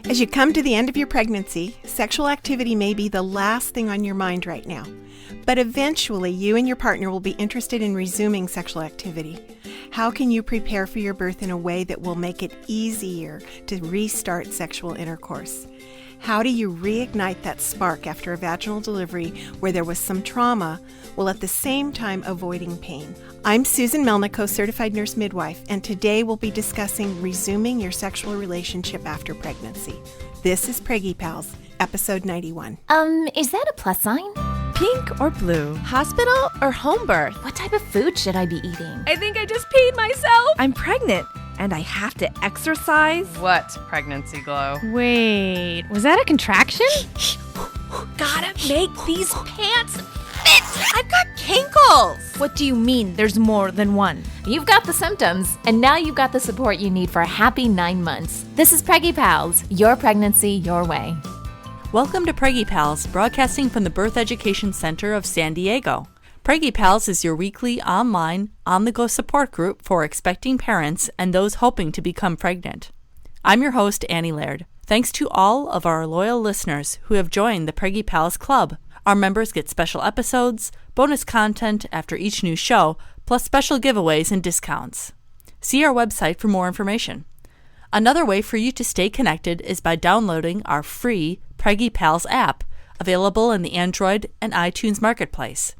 As you come to the end of your pregnancy, sexual activity may be the last thing on your mind right now. But eventually, you and your partner will be interested in resuming sexual activity. How can you prepare for your birth in a way that will make it easier to restart sexual intercourse? How do you reignite that spark after a vaginal delivery where there was some trauma, while at the same time avoiding pain? I'm Susan Melnico, certified nurse midwife, and today we'll be discussing resuming your sexual relationship after pregnancy. This is Preggie Pals, episode 91. Is that a plus sign? Pink or blue? Hospital or home birth? What type of food should I be eating? I think I just peed myself. I'm pregnant and I have to exercise. What pregnancy glow? Wait, was that a contraction? Gotta make these pants fit. I've got kinkles. What do you mean there's more than one? You've got the symptoms, and now you've got the support you need for a happy 9 months. This is Preggie Pals, your pregnancy, your way. Welcome to Preggie Pals, broadcasting from the Birth Education Center of San Diego. Preggie Pals is your weekly online, on-the-go support group for expecting parents and those hoping to become pregnant. I'm your host, Annie Laird. Thanks to all of our loyal listeners who have joined the Preggie Pals Club. Our members get special episodes, bonus content after each new show, plus special giveaways and discounts. See our website for more information. Another way for you to stay connected is by downloading our free Preggie Pals app, available in the Android and iTunes marketplace.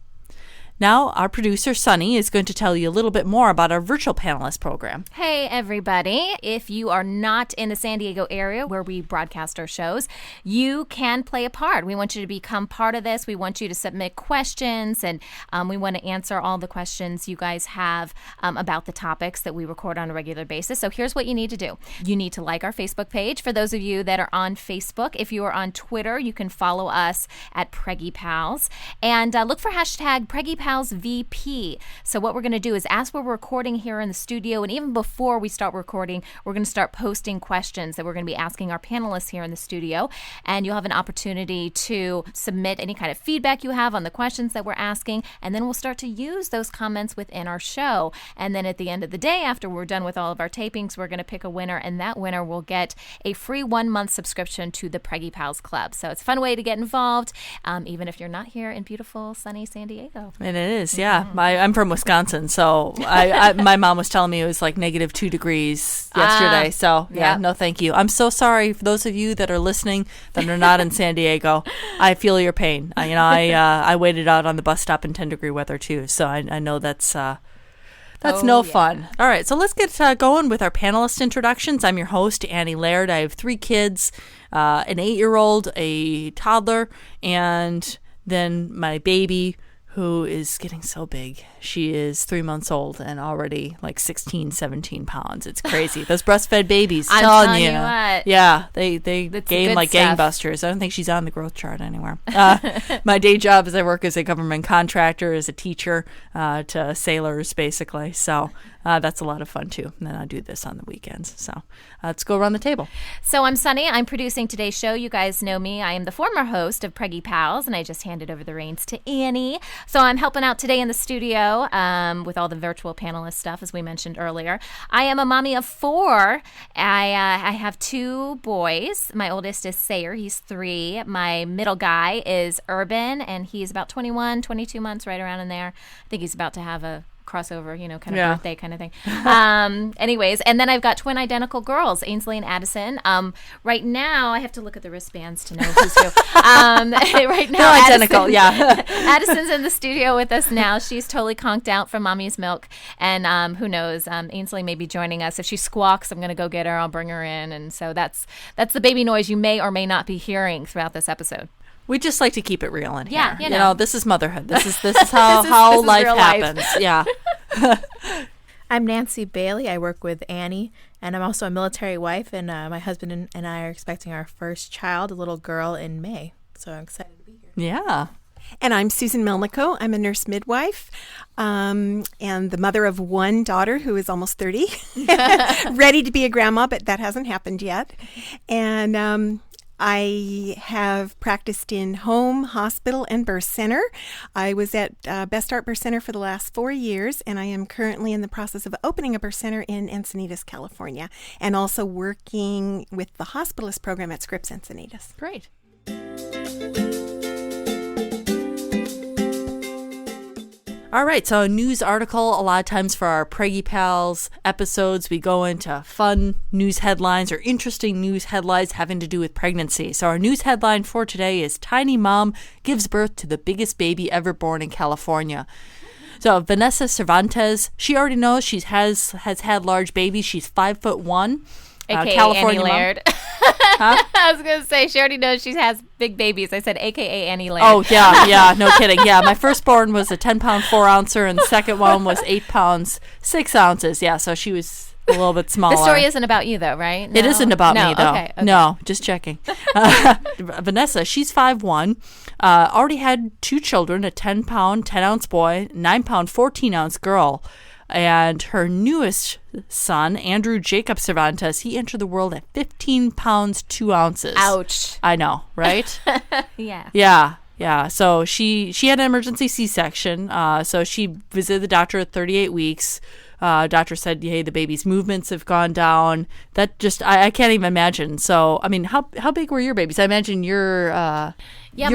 Now, our producer, Sunny, is going to tell you a little bit more about our virtual panelist program. Hey, everybody. If you are not in the San Diego area where we broadcast our shows, you can play a part. We want you to become part of this. We want you to submit questions, and we want to answer all the questions you guys have about the topics that we record on a regular basis. So here's what you need to do. You need to like our Facebook page. For those of you that are on Facebook, if you are on Twitter, you can follow us at Preggie Pals. And look for hashtag Preggie Pals VP. So what we're going to do is, as we're recording here in the studio, and even before we start recording, we're going to start posting questions that we're going to be asking our panelists here in the studio, and you'll have an opportunity to submit any kind of feedback you have on the questions that we're asking, and then we'll start to use those comments within our show. And then at the end of the day, after we're done with all of our tapings, we're going to pick a winner, and that winner will get a free 1-month subscription to the Preggie Pals Club. So it's a fun way to get involved, even if you're not here in beautiful, sunny San Diego. It is, yeah. I'm from Wisconsin, so my mom was telling me it was like -2 degrees yesterday. So, yeah, no thank you. I'm so sorry for those of you that are listening that are not in San Diego. I feel your pain. I waited out on the bus stop in 10-degree weather, too, so I know that's no fun. All right, so let's get going with our panelist introductions. I'm your host, Annie Laird. I have 3 kids, an 8-year-old, a toddler, and then my baby, who is getting so big. She is 3 months old and already like 16, 17 pounds. It's crazy. Those breastfed babies, I'm telling you what. Yeah, they gain like stuff. gangbusters. I don't think she's on the growth chart anywhere. My day job is I work as a government contractor, as a teacher to sailors, basically. So that's a lot of fun, too. And then I do this on the weekends. So let's go around the table. So I'm Sunny. I'm producing today's show. You guys know me. I am the former host of Preggie Pals, and I just handed over the reins to Annie. So I'm helping out today in the studio with all the virtual panelist stuff, as we mentioned earlier. I am a mommy of 4. I have 2 boys. My oldest is Sayer. He's 3. My middle guy is Urban, and he's about 21, 22 months, right around in there. I think he's about to have a crossover, kind of birthday kind of thing. Anyways, and then I've got twin identical girls, Ainsley and Addison. Right now, I have to look at the wristbands to know who's who. Right now, they're identical, yeah. Addison's in the studio with us now. She's totally conked out from mommy's milk, and who knows, Ainsley may be joining us. If she squawks, I'm going to go get her. I'll bring her in, and so that's the baby noise you may or may not be hearing throughout this episode. We just like to keep it real in here. Yeah, you know, this is motherhood. This is how this is life real happens. Life. Yeah. I'm Nancy Bailey. I work with Annie, and I'm also a military wife, and my husband and I are expecting our first child, a little girl, in May. So I'm excited to be here. Yeah. And I'm Susan Melnico. I'm a nurse midwife and the mother of 1 daughter who is almost 30, ready to be a grandma, but that hasn't happened yet. And I have practiced in home, hospital, and birth center. I was at Best Start Birth Center for the last 4 years, and I am currently in the process of opening a birth center in Encinitas, California, and also working with the hospitalist program at Scripps Encinitas. Great. All right, so a news article, a lot of times for our Preggie Pals episodes, we go into fun news headlines or interesting news headlines having to do with pregnancy. So our news headline for today is Tiny Mom Gives Birth to the Biggest Baby Ever Born in California. So Vanessa Cervantes, she already knows she has had large babies. She's 5'1". AKA California Annie mom. Laird. Huh? I was going to say, she already knows she has big babies. I said AKA Annie Laird. Oh, yeah, no kidding. Yeah, my firstborn was a 10-pound 4-ouncer, and the second one was 8 pounds 6 ounces. Yeah, so she was a little bit smaller. The story isn't about you, though, right? No? It isn't about me, though. Okay. No, just checking. Vanessa, she's 5'1", already had 2 children, a 10-pound 10-ounce boy, 9-pound 14-ounce girl. And her newest son, Andrew Jacob Cervantes, he entered the world at 15 pounds 2 ounces. Ouch. I know, right? Yeah. Yeah. So she had an emergency C-section. So she visited the doctor at 38 weeks. Doctor said, hey, the baby's movements have gone down. That just, I can't even imagine. So, I mean, how big were your babies? I imagine your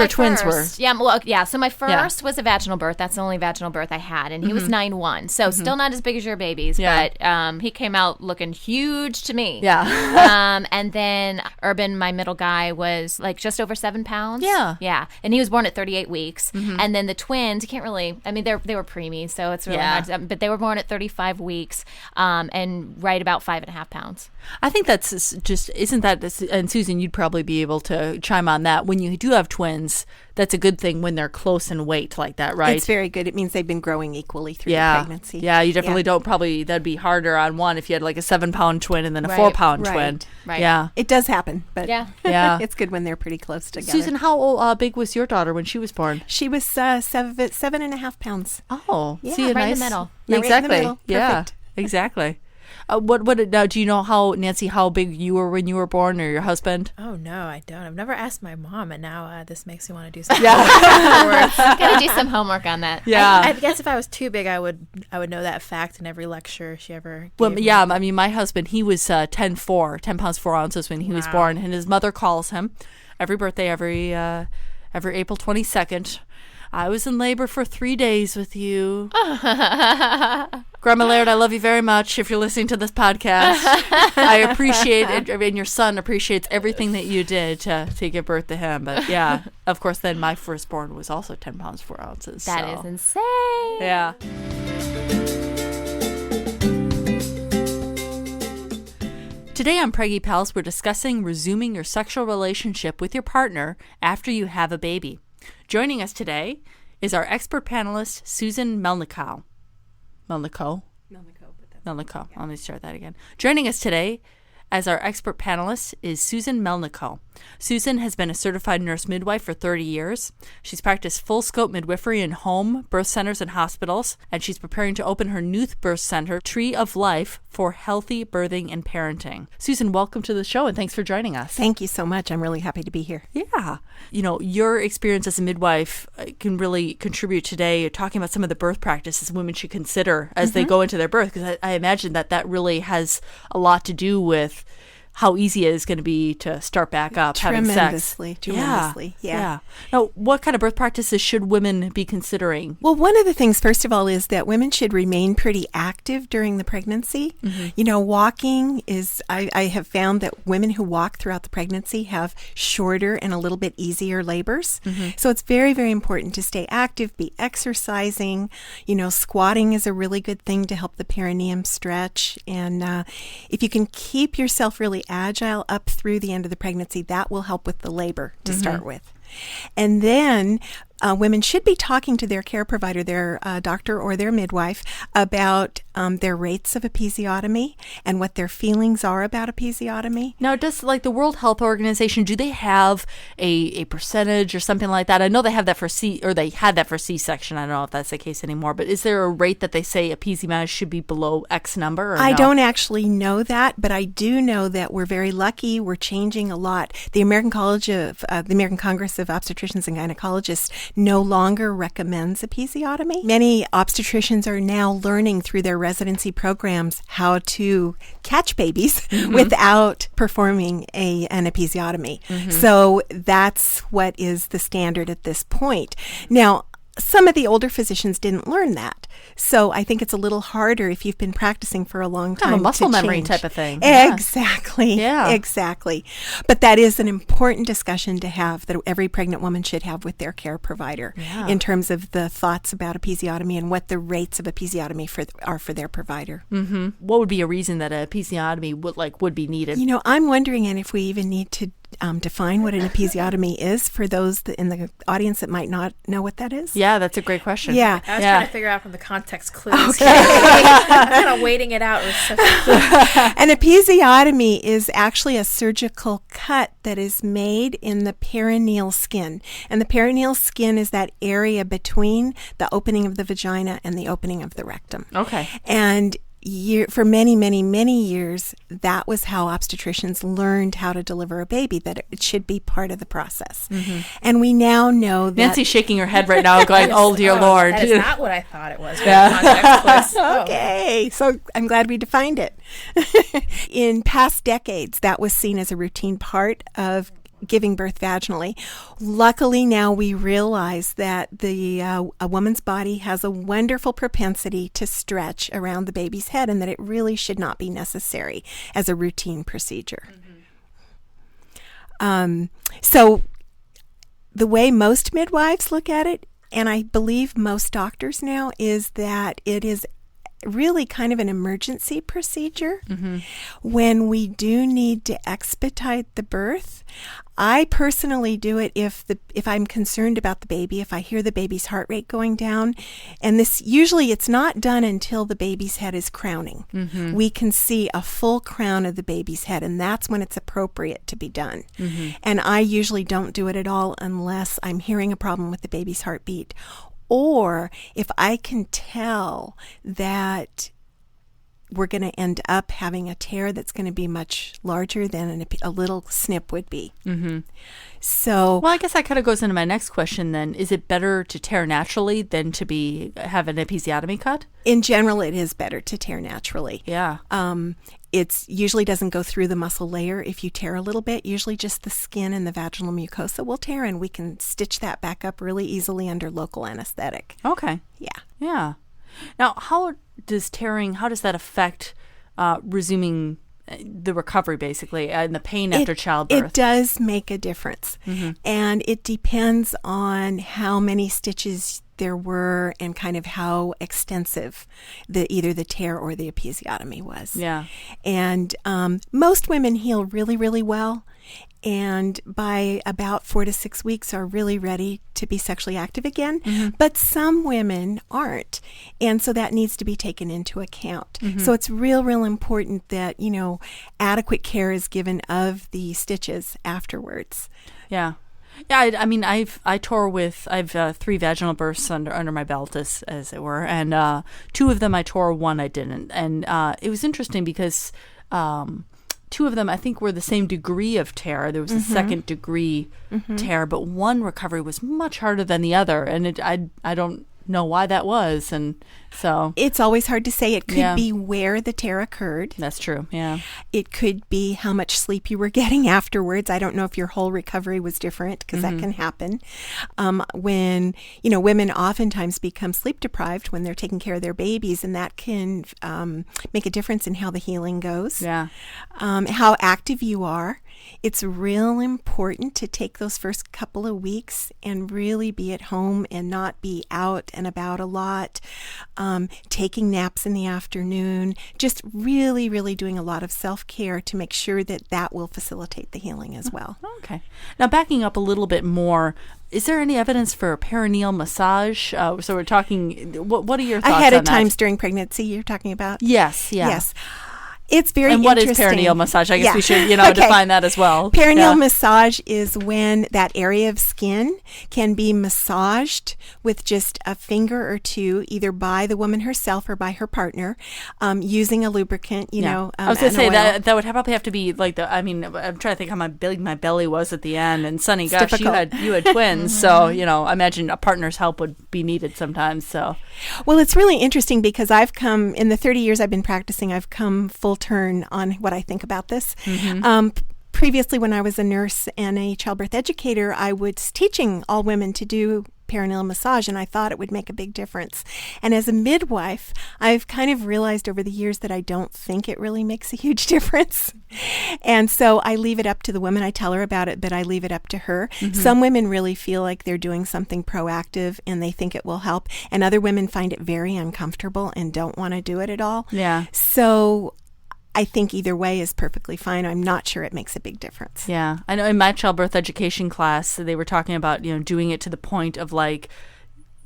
twins were. Yeah, so my first was a vaginal birth. That's the only vaginal birth I had. And he was 9'1". So still not as big as your babies. Yeah. But he came out looking huge to me. Yeah. And then Urban, my middle guy, was like just over 7 pounds. Yeah. Yeah. And he was born at 38 weeks. And then the twins, you can't really, I mean, they were preemies, so it's really hard to, but they were born at 35 weeks and right about 5.5 pounds. I think that's just, isn't that, and Susan, you'd probably be able to chime on that. When you do have twins, that's a good thing when they're close in weight like that, right? It's very good. It means they've been growing equally through the pregnancy. Yeah, you definitely don't probably, that'd be harder on one if you had like a 7-pound twin and then a 4-pound twin. Right. Yeah. It does happen, but Yeah. it's good when they're pretty close together. Susan, how big was your daughter when she was born? She was 7.5 pounds. Oh, Yeah, see, right in the middle. Yeah, right in the Exactly. middle. Yeah, Perfect. exactly. Now, do you know how big you were when you were born, or your husband? Oh, no, I don't. I've never asked my mom, and now this makes me want to do something. Yeah. Gotta do some homework on that. I guess if I was too big, I would know that fact in every lecture she ever gave me. Yeah, I mean, my husband, he was 10 pounds 4 ounces when he was born, and his mother calls him every birthday, every April 22nd. I was in labor for 3 days with you. Grandma Laird, I love you very much if you're listening to this podcast. I appreciate it, and your son appreciates everything that you did to give birth to him. But yeah, of course, then my firstborn was also 10 pounds 4 ounces. That is insane. Yeah. Today on Preggie Pals, we're discussing resuming your sexual relationship with your partner after you have a baby. Joining us today is our expert panelist, Susan Melnikow. Melnikow. Let me start that again. Joining us today as our expert panelist is Susan Melnikow. Susan has been a certified nurse midwife for 30 years. She's practiced full-scope midwifery in home, birth centers, and hospitals, and she's preparing to open her new birth center, Tree of Life, for healthy birthing and parenting. Susan, welcome to the show, and thanks for joining us. Thank you so much. I'm really happy to be here. Yeah. You know, your experience as a midwife can really contribute today, talking about some of the birth practices women should consider as they go into their birth, because I imagine that really has a lot to do with how easy it is going to be to start back up having sex. Tremendously. Yeah. Now, what kind of birth practices should women be considering? Well, one of the things, first of all, is that women should remain pretty active during the pregnancy. You know, walking is, I have found that women who walk throughout the pregnancy have shorter and a little bit easier labors. So it's very, very important to stay active, be exercising. You know, squatting is a really good thing to help the perineum stretch. And if you can keep yourself really agile up through the end of the pregnancy, that will help with the labor to start with. And then women should be talking to their care provider, their doctor or their midwife, about their rates of episiotomy and what their feelings are about episiotomy. Now, does like the World Health Organization, do they have a percentage or something like that? I know they have that for they had that for C-section. I don't know if that's the case anymore, but is there a rate that they say episiotomy should be below X number? Or I no? don't actually know that, but I do know that we're very lucky. We're changing a lot. The American Congress of Obstetricians and Gynecologists no longer recommends episiotomy. Many obstetricians are now learning through their residency programs how to catch babies without performing an episiotomy. So that's what is the standard at this point. Now, some of the older physicians didn't learn that. So I think it's a little harder if you've been practicing for a long time. Kind of a muscle to memory change. type of thing. Exactly. Yeah. Exactly. But that is an important discussion to have that every pregnant woman should have with their care provider in terms of the thoughts about episiotomy and what the rates of episiotomy are for their provider. Mm-hmm. What would be a reason that a episiotomy would be needed? You know, I'm wondering if we even need to define what an episiotomy is for those in the audience that might not know what that is. Yeah, that's a great question. Yeah. I was trying to figure out from the context clues. Okay. I'm kind of waiting it out. An episiotomy is actually a surgical cut that is made in the perineal skin. And the perineal skin is that area between the opening of the vagina and the opening of the rectum. Okay. And for many, many, many years, that was how obstetricians learned how to deliver a baby, that it should be part of the process. And we now know that... Nancy's shaking her head right now going, oh, dear Lord. That is not what I thought it was. Context clues. Okay, so I'm glad we defined it. In past decades, that was seen as a routine part of giving birth vaginally. Luckily, now we realize that a woman's body has a wonderful propensity to stretch around the baby's head, and that it really should not be necessary as a routine procedure. So the way most midwives look at it, and I believe most doctors now, is that it is really kind of an emergency procedure. When we do need to expedite the birth, I personally do it if I'm concerned about the baby, if I hear the baby's heart rate going down, and this usually it's not done until the baby's head is crowning. We can see a full crown of the baby's head, and that's when it's appropriate to be done. And I usually don't do it at all unless I'm hearing a problem with the baby's heartbeat, or if I can tell that we're going to end up having a tear that's going to be much larger than a little snip would be. So, well, I guess that kind of goes into my next question then. Is it better to tear naturally than to have an episiotomy cut? In general, it is better to tear naturally. Yeah. It usually doesn't go through the muscle layer. If you tear a little bit, usually just the skin and the vaginal mucosa will tear, and we can stitch that back up really easily under local anesthetic. Okay. Yeah. Now, how does that affect resuming the recovery, basically, and the pain after childbirth? It does make a difference. And it depends on how many stitches there were and kind of how extensive either the tear or the episiotomy was. Yeah. And most women heal really, really well. And by about 4 to 6 weeks are really ready to be sexually active again. But some women aren't. And so that needs to be taken into account. So it's real important that, adequate care is given of the stitches afterwards. Yeah. Yeah, I mean, I've 3 vaginal births under my belt, as it were, and 2 of them I tore, 1 I didn't. And it was interesting because 2 of them, I think, were the same degree of tear. There was a second degree tear, but one recovery was much harder than the other, and I don't know why that was, and so it's always hard to say. It could be where the tear occurred. That's true. Yeah. It could be how much sleep you were getting afterwards. I don't know if your whole recovery was different, because that can happen. When women oftentimes become sleep deprived when they're taking care of their babies, and that can make a difference in how the healing goes. Yeah. How active you are. It's real important to take those first couple of weeks and really be at home and not be out and about a lot, taking naps in the afternoon, just really, really doing a lot of self-care to make sure that that will facilitate the healing as well. Okay. Now, backing up a little bit more, is there any evidence for a perineal massage? So we're talking, what are your thoughts Ahead on of that? times during pregnancy, you're talking about? Yes, yeah. Yes. It's very And what is interesting. perineal massage? I guess Yeah. we should, Okay. define that as well. Perineal Yeah. massage is when that area of skin can be massaged with just a finger or two, either by the woman herself or by her partner, using a lubricant, I was going an to say oil. that would probably have to be like I'm trying to think how big my belly was at the end. And Sunny, It's gosh, difficult. you had twins. So, I imagine a partner's help would be needed sometimes. So, Well, it's really interesting because I've come, in the 30 years I've been practicing, I've come full turn on what I think about this. Previously, when I was a nurse and a childbirth educator, I was teaching all women to do perineal massage, and I thought it would make a big difference. And as a midwife, I've kind of realized over the years that I don't think it really makes a huge difference. And so I leave it up to the woman. I tell her about it, but I leave it up to her. Some women really feel like they're doing something proactive and they think it will help, and other women find it very uncomfortable and don't want to do it at all. yeah. So I think either way is perfectly fine. I'm not sure it makes a big difference. Yeah. I know in my childbirth education class, they were talking about, doing it to the point of like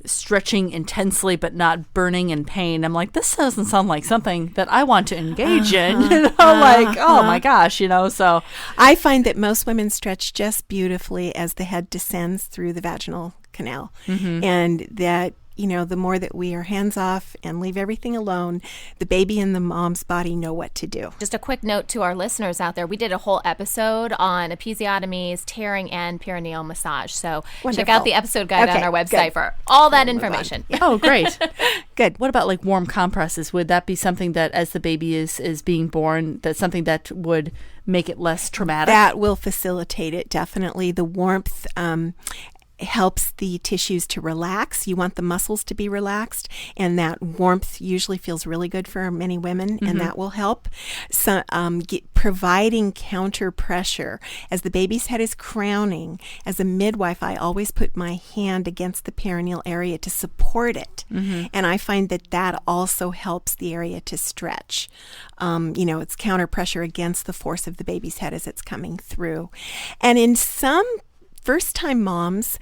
stretching intensely but not burning in pain. I'm like, this doesn't sound like something that I want to engage in. Like, oh my gosh, so. I find that most women stretch just beautifully as the head descends through the vaginal canal. And that, the more that we are hands off and leave everything alone, the baby and the mom's body know what to do. Just a quick note to our listeners out there. We did a whole episode on episiotomies, tearing, and perineal massage. So check Wonderful. out the episode guide Okay, on our website good. for all that information. Oh, great. Good. What about like warm compresses? Would that be something that as the baby is being born, that's something that would make it less traumatic? That will facilitate it, definitely. The warmth helps the tissues to relax. You want the muscles to be relaxed, and that warmth usually feels really good for many women, and that will help. So, providing counter pressure as the baby's head is crowning. As a midwife, I always put my hand against the perineal area to support it, and I find that also helps the area to stretch. It's counter pressure against the force of the baby's head as it's coming through, and in some first-time moms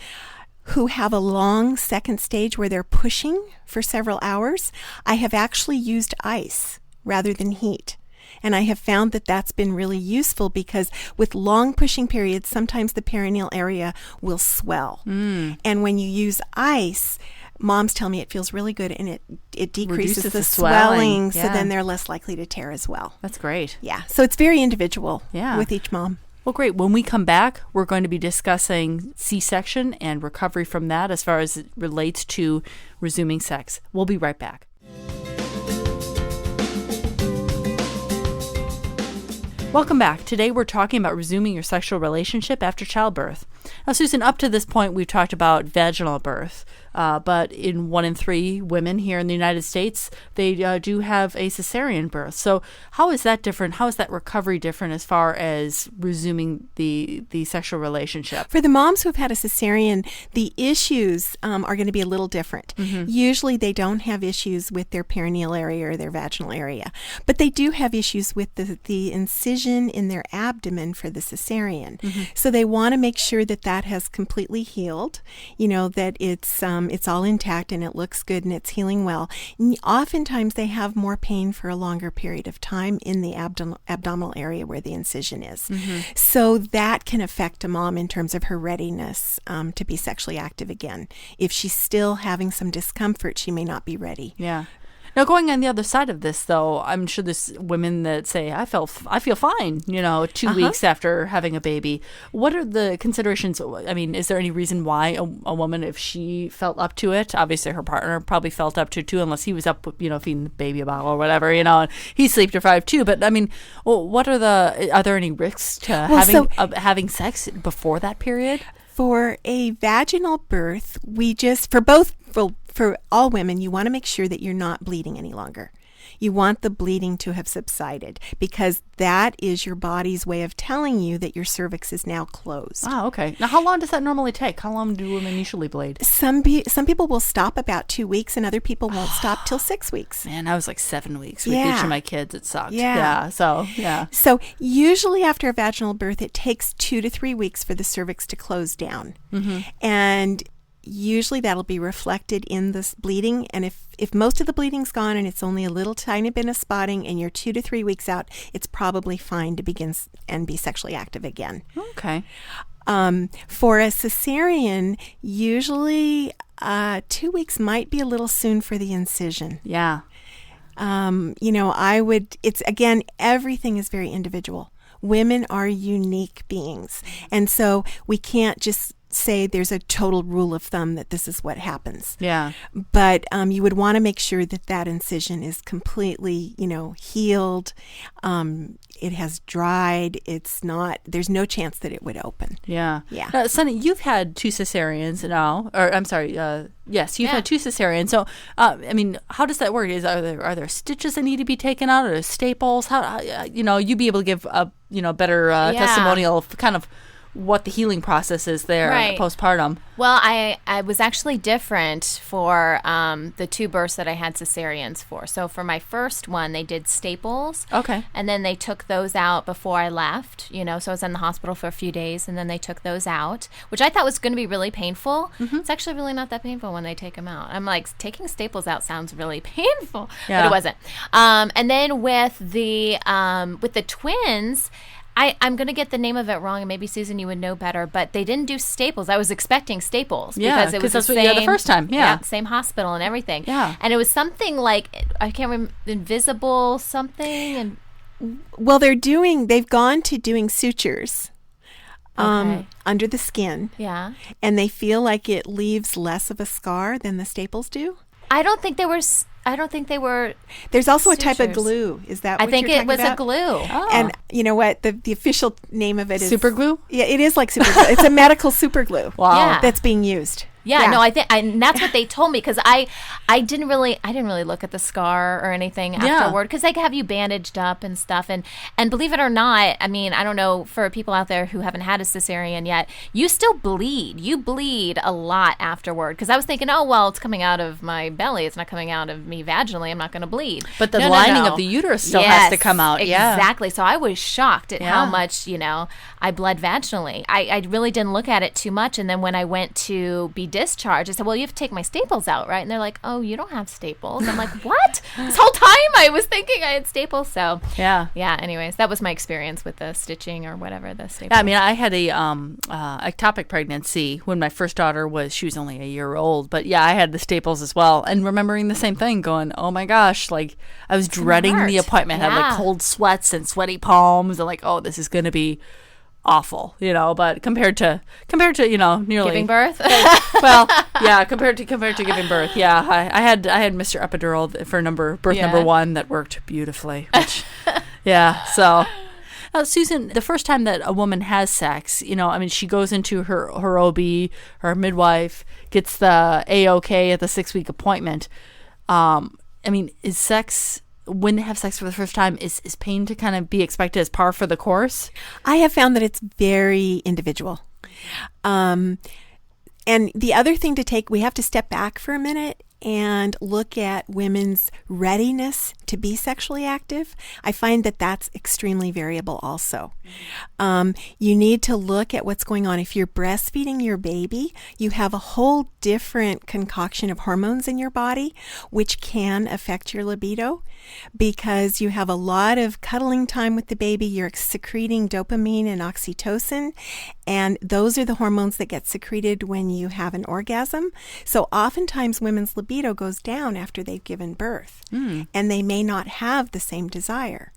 who have a long second stage where they're pushing for several hours, I have actually used ice rather than heat. And I have found that that's been really useful because with long pushing periods, sometimes the perineal area will swell. And when you use ice, moms tell me it feels really good and it decreases Reduces the the swelling. so Yeah. then they're less likely to tear as well. That's great. Yeah, so it's very individual Yeah. with each mom. Well, great. When we come back, we're going to be discussing C-section and recovery from that as far as it relates to resuming sex. We'll be right back. Welcome back. Today we're talking about resuming your sexual relationship after childbirth. Now, Susan, up to this point, we've talked about vaginal birth, but in 1 in 3 women here in the United States, they do have a cesarean birth. So how is that different? How is that recovery different as far as resuming the sexual relationship? For the moms who have had a cesarean, the issues are going to be a little different. Usually they don't have issues with their perineal area or their vaginal area, but they do have issues with the incision in their abdomen for the cesarean. So they want to make sure that has completely healed, that it's all intact and it looks good and it's healing well. And oftentimes they have more pain for a longer period of time in the abdominal area where the incision is. So that can affect a mom in terms of her readiness to be sexually active again. If she's still having some discomfort, she may not be ready. Yeah. Now, going on the other side of this, though, I'm sure there's women that say, I feel fine, 2 weeks after having a baby. What are the considerations? I mean, is there any reason why a woman, if she felt up to it, obviously her partner probably felt up to it too, unless he was up, feeding the baby a bottle or whatever, and he's sleep deprived too. But I mean, are there any risks to having sex before that period? For a vaginal birth, for all women, you want to make sure that you're not bleeding any longer. You want the bleeding to have subsided because that is your body's way of telling you that your cervix is now closed. Oh, okay. Now, how long does that normally take? How long do women usually bleed? Some people will stop about 2 weeks, and other people won't stop till 6 weeks. Man, I was like 7 weeks with Yeah. each of my kids. It sucked. Yeah. So usually after a vaginal birth, it takes 2 to 3 weeks for the cervix to close down. And usually that'll be reflected in this bleeding. And if most of the bleeding's gone and it's only a little tiny bit of spotting and you're 2 to 3 weeks out, it's probably fine to begin and be sexually active again. Okay. For a cesarean, usually 2 weeks might be a little soon for the incision. Yeah. It's again, everything is very individual. Women are unique beings. And so we can't just say there's a total rule of thumb that this is what happens. Yeah. But you would want to make sure that incision is completely, healed. It has dried. There's no chance that it would open. Yeah. Yeah. Sunny, you've had 2 cesareans now, or I'm sorry, yes, you've had 2 cesareans. So, how does that work? Are there stitches that need to be taken out, or staples? How, you'd be able to give a, better testimonial of kind of what the healing process is there postpartum. Well, I was actually different for the 2 births that I had cesareans for. So for my first one, they did staples. Okay. And then they took those out before I left, so I was in the hospital for a few days, and then they took those out, which I thought was going to be really painful. It's actually really not that painful when they take them out. I'm like, taking staples out sounds really painful, but it wasn't. And then with the twins, I'm going to get the name of it wrong, and maybe, Susan, you would know better, but they didn't do staples. I was expecting staples because it was that's what you had the first time. Yeah. Same hospital and everything. Yeah. And it was something like, I can't remember, invisible something. And Well, they've gone to doing sutures under the skin. Yeah. And they feel like it leaves less of a scar than the staples do. I don't think they were. There's also a type of sutures. glue. Is that what I think you're it talking was about? a glue. Oh. And you know what? The official name of it is Super glue? Yeah, it is like super glue. It's a medical super glue. Wow. Yeah. That's being used. Yeah, no, I think, and that's what they told me, because I didn't really look at the scar or anything afterward, because they have you bandaged up and stuff, and believe it or not, I mean, I don't know, for people out there who haven't had a cesarean yet, you still bleed. You bleed a lot afterward, because I was thinking, oh well, it's coming out of my belly, it's not coming out of me vaginally, I'm not going to bleed. But the No. lining of the uterus still has to come out. Exactly. So I was shocked at how Yeah. much I bled vaginally. I really didn't look at it too much, and then when I went to be discharged, I said, well, you have to take my staples out, right? And they're like, oh, you don't have staples. I'm like, what? This whole time I was thinking I had staples. So Yeah. Anyways, that was my experience with the stitching or whatever, the staples. Yeah, I mean, I had a ectopic pregnancy when my first daughter she was only a year old. But yeah, I had the staples as well. And remembering the same thing, going, oh my gosh, like I was dreading the hurt. appointment. I had like Yeah. cold sweats and sweaty palms, and like, oh, this is going to be awful, but compared to nearly Giving birth? well, yeah, compared to giving birth, yeah, I had Mr. Epidural for birth number 1 that worked beautifully, which, yeah. So, Susan, the first time that a woman has sex, she goes into her OB, her midwife, gets the A-OK at the 6-week appointment. Is sex, when they have sex for the first time, is pain to kind of be expected as par for the course? I have found that it's very individual. And the other thing we have to step back for a minute and look at women's readiness to be sexually active. I find that that's extremely variable also. You need to look at what's going on. If you're breastfeeding your baby, you have a whole different concoction of hormones in your body, which can affect your libido because you have a lot of cuddling time with the baby. You're secreting dopamine and oxytocin, and those are the hormones that get secreted when you have an orgasm. So oftentimes women's libido goes down after they've given birth, and they may not have the same desire.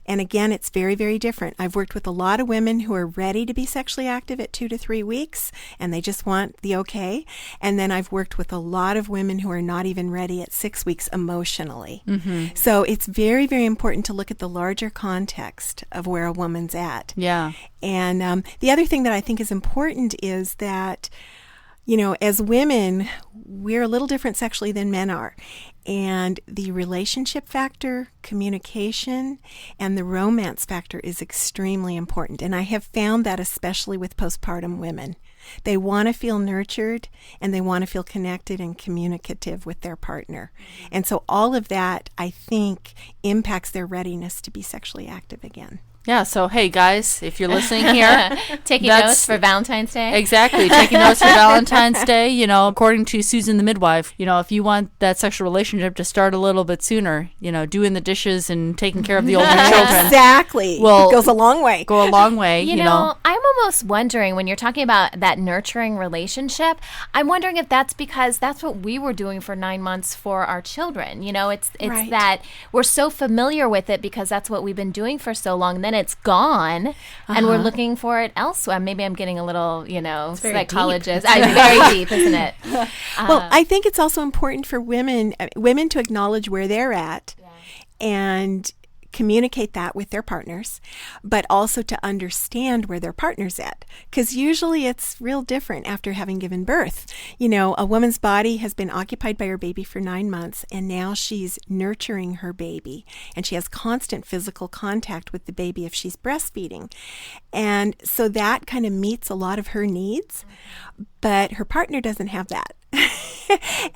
And again, it's very, very different. I've worked with a lot of women who are ready to be sexually active at 2 to 3 weeks, and they just want the okay. And then I've worked with a lot of women who are not even ready at 6 weeks emotionally. So it's very, very important to look at the larger context of where a woman's at. Yeah. And the other thing that I think is important is that As women, we're a little different sexually than men are. And the relationship factor, communication, and the romance factor is extremely important. And I have found that especially with postpartum women. They want to feel nurtured and they want to feel connected and communicative with their partner. And so all of that, I think, impacts their readiness to be sexually active again. Yeah, so hey guys, if you're listening here, taking notes for Valentine's Day. Exactly, taking notes for Valentine's Day. According to Susan the midwife, if you want that sexual relationship to start a little bit sooner, doing the dishes and taking care of the older children. Exactly. Well, it goes a long way. Go a long way. I'm almost wondering when you're talking about that nurturing relationship, I'm wondering if that's because that's what we were doing for 9 months for our children. It's Right. that we're so familiar with it because that's what we've been doing for so long. Then it's gone and we're looking for it elsewhere. Maybe I'm getting a little, psychologist. Very deep, isn't it? Well, I think it's also important for women to acknowledge where they're at and communicate that with their partners, but also to understand where their partner's at. Because usually it's real different after having given birth. A woman's body has been occupied by her baby for 9 months, and now she's nurturing her baby, and she has constant physical contact with the baby if she's breastfeeding. And so that kind of meets a lot of her needs, but her partner doesn't have that.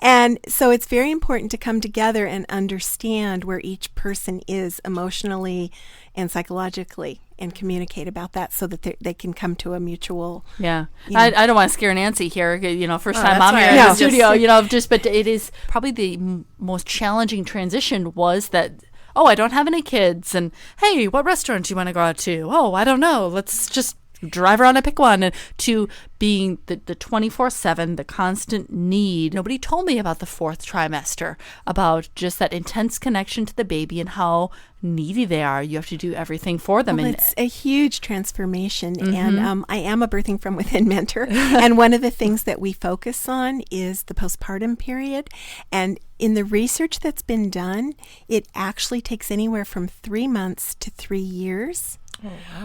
And so it's very important to come together and understand where each person is emotionally and psychologically and communicate about that so that they can come to a mutual... Yeah. I don't want to scare Nancy here, first time I'm here right. in the studio, but it is probably the most challenging transition was that, I don't have any kids, and hey, what restaurant do you want to go out to? Oh, I don't know. Let's just drive around and pick one. And to being the 24/7, the constant need. Nobody told me about the 4th trimester, about just that intense connection to the baby and how needy they are. You have to do everything for them. Well, it's a huge transformation. And I am a birthing from within mentor. And one of the things that we focus on is the postpartum period. And in the research that's been done, it actually takes anywhere from 3 months to 3 years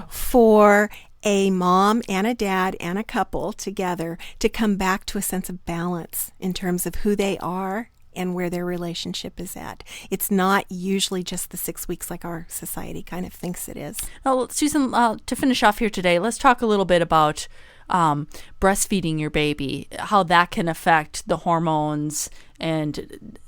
for a mom and a dad and a couple together to come back to a sense of balance in terms of who they are and where their relationship is at. It's not usually just the 6 weeks like our society kind of thinks it is. Now, Susan, to finish off here today, let's talk a little bit about breastfeeding your baby, how that can affect the hormones and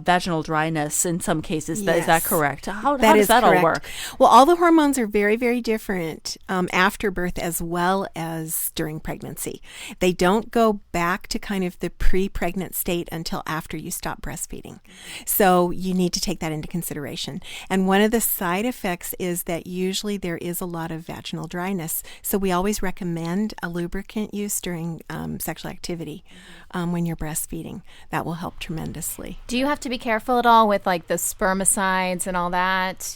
vaginal dryness in some cases. Yes. Is that correct? How That does is that correct. all work? Well, all the hormones are very, very different after birth as well as during pregnancy. They don't go back to kind of the pre-pregnant state until after you stop breastfeeding. So you need to take that into consideration. And one of the side effects is that usually there is a lot of vaginal dryness. So we always recommend a lubricant use during sexual activity when you're breastfeeding. That will help tremendously. Do you have to be careful at all with like the spermicides and all that,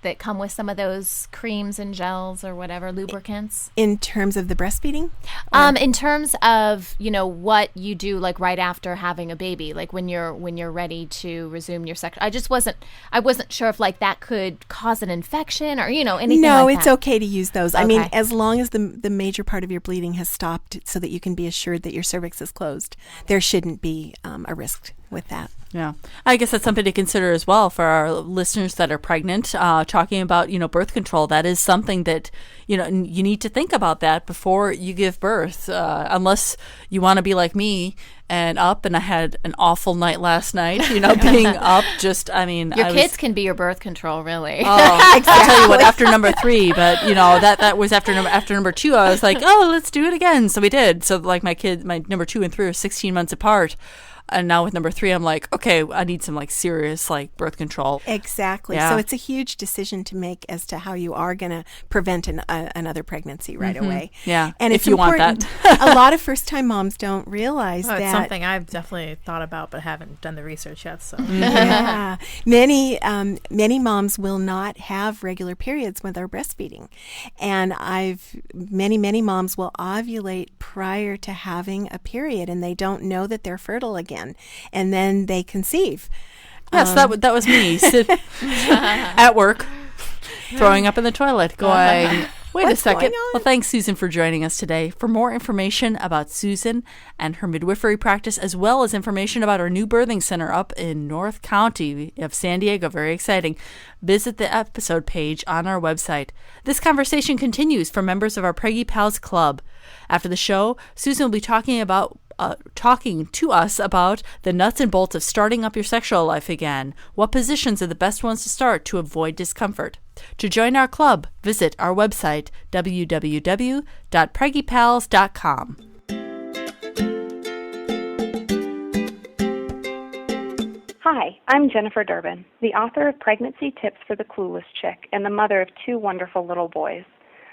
that come with some of those creams and gels or whatever, lubricants? In terms of the breastfeeding? In terms of, what you do like right after having a baby, like when you're ready to resume your sex. I wasn't sure if like that could cause an infection or, anything No, like it's that. okay to use those. I mean, as long as the major part of your bleeding has stopped so that you can be assured that your cervix is closed, there shouldn't be a risk with that. Yeah. I guess that's something to consider as well for our listeners that are pregnant, talking about, birth control. That is something that, you need to think about that before you give birth, unless you want to be like me and up. And I had an awful night last night, being up Your kids can be your birth control, really. Oh, exactly. I'll tell you what, after number 3, but that was after number 2, I was like, let's do it again. So we did. So like my number 2 and 3 are 16 months apart. And now with number 3, I'm like, okay, I need some like serious like birth control. Exactly. Yeah. So it's a huge decision to make as to how you are going to prevent another pregnancy right away. Yeah. And if it's you want important. that. A lot of first-time moms don't realize It's that. something I've definitely thought about but haven't done the research yet. So Yeah. Many moms will not have regular periods when they're breastfeeding. And many moms will ovulate prior to having a period and they don't know that they're fertile again. And then they conceive. Yes, that was me at work, throwing up in the toilet, going, Wait a What's second. going on? Well, thanks, Susan, for joining us today. For more information about Susan and her midwifery practice, as well as information about our new birthing center up in North County of San Diego, very exciting, visit the episode page on our website. This conversation continues for members of our Preggie Pals Club. After the show, Susan will be talking to us about the nuts and bolts of starting up your sexual life again. What positions are the best ones to start to avoid discomfort? To join our club, visit our website, www.preggiepals.com. Hi, I'm Jennifer Durbin, the author of Pregnancy Tips for the Clueless Chick and the mother of 2 wonderful little boys.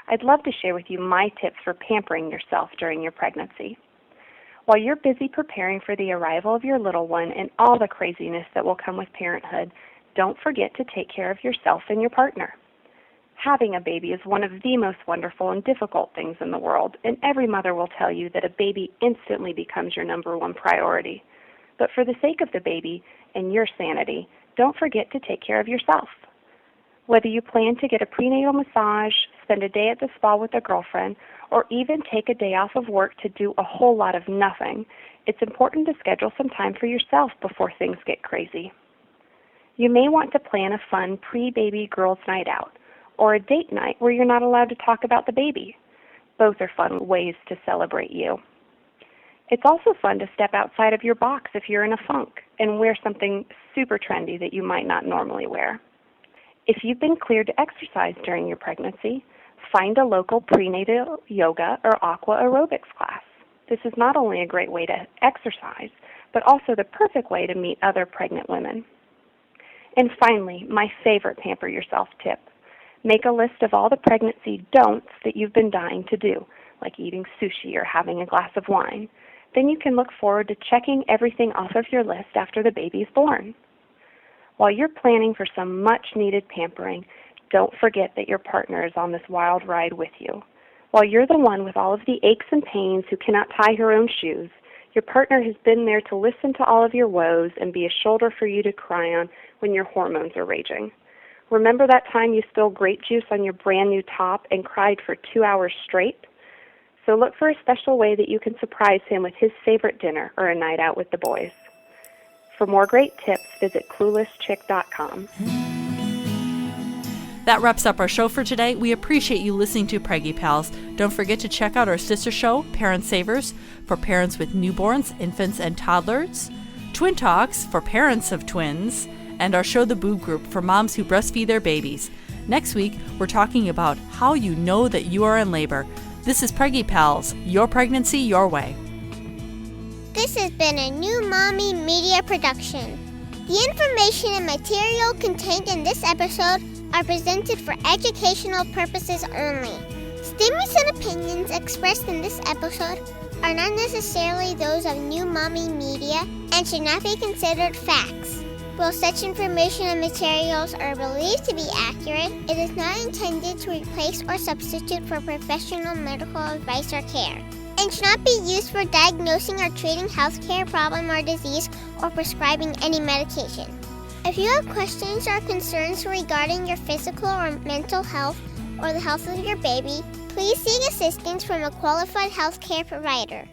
I'd love to share with you my tips for pampering yourself during your pregnancy. While you're busy preparing for the arrival of your little one and all the craziness that will come with parenthood, don't forget to take care of yourself and your partner. Having a baby is one of the most wonderful and difficult things in the world, and every mother will tell you that a baby instantly becomes your number one priority. But for the sake of the baby and your sanity, don't forget to take care of yourself. Whether you plan to get a prenatal massage, spend a day at the spa with a girlfriend, or even take a day off of work to do a whole lot of nothing, it's important to schedule some time for yourself before things get crazy. You may want to plan a fun pre-baby girls' night out, or a date night where you're not allowed to talk about the baby. Both are fun ways to celebrate you. It's also fun to step outside of your box if you're in a funk and wear something super trendy that you might not normally wear. If you've been cleared to exercise during your pregnancy, find a local prenatal yoga or aqua aerobics class. This is not only a great way to exercise, but also the perfect way to meet other pregnant women. And finally, my favorite pamper yourself tip. Make a list of all the pregnancy don'ts that you've been dying to do, like eating sushi or having a glass of wine. Then you can look forward to checking everything off of your list after the baby's born. While you're planning for some much-needed pampering, don't forget that your partner is on this wild ride with you. While you're the one with all of the aches and pains who cannot tie her own shoes, your partner has been there to listen to all of your woes and be a shoulder for you to cry on when your hormones are raging. Remember that time you spilled grape juice on your brand new top and cried for 2 hours straight? So look for a special way that you can surprise him with his favorite dinner or a night out with the boys. For more great tips, visit cluelesschick.com. That wraps up our show for today. We appreciate you listening to Preggie Pals. Don't forget to check out our sister show, Parent Savers, for parents with newborns, infants, and toddlers, Twin Talks for parents of twins, and our show, The Boob Group, for moms who breastfeed their babies. Next week, we're talking about how you know that you are in labor. This is Preggie Pals, your pregnancy, your way. This has been a New Mommy Media production. The information and material contained in this episode are presented for educational purposes only. Statements and opinions expressed in this episode are not necessarily those of New Mommy Media and should not be considered facts. While such information and materials are believed to be accurate, it is not intended to replace or substitute for professional medical advice or care, and should not be used for diagnosing or treating healthcare problem or disease or prescribing any medication. If you have questions or concerns regarding your physical or mental health or the health of your baby, please seek assistance from a qualified healthcare provider.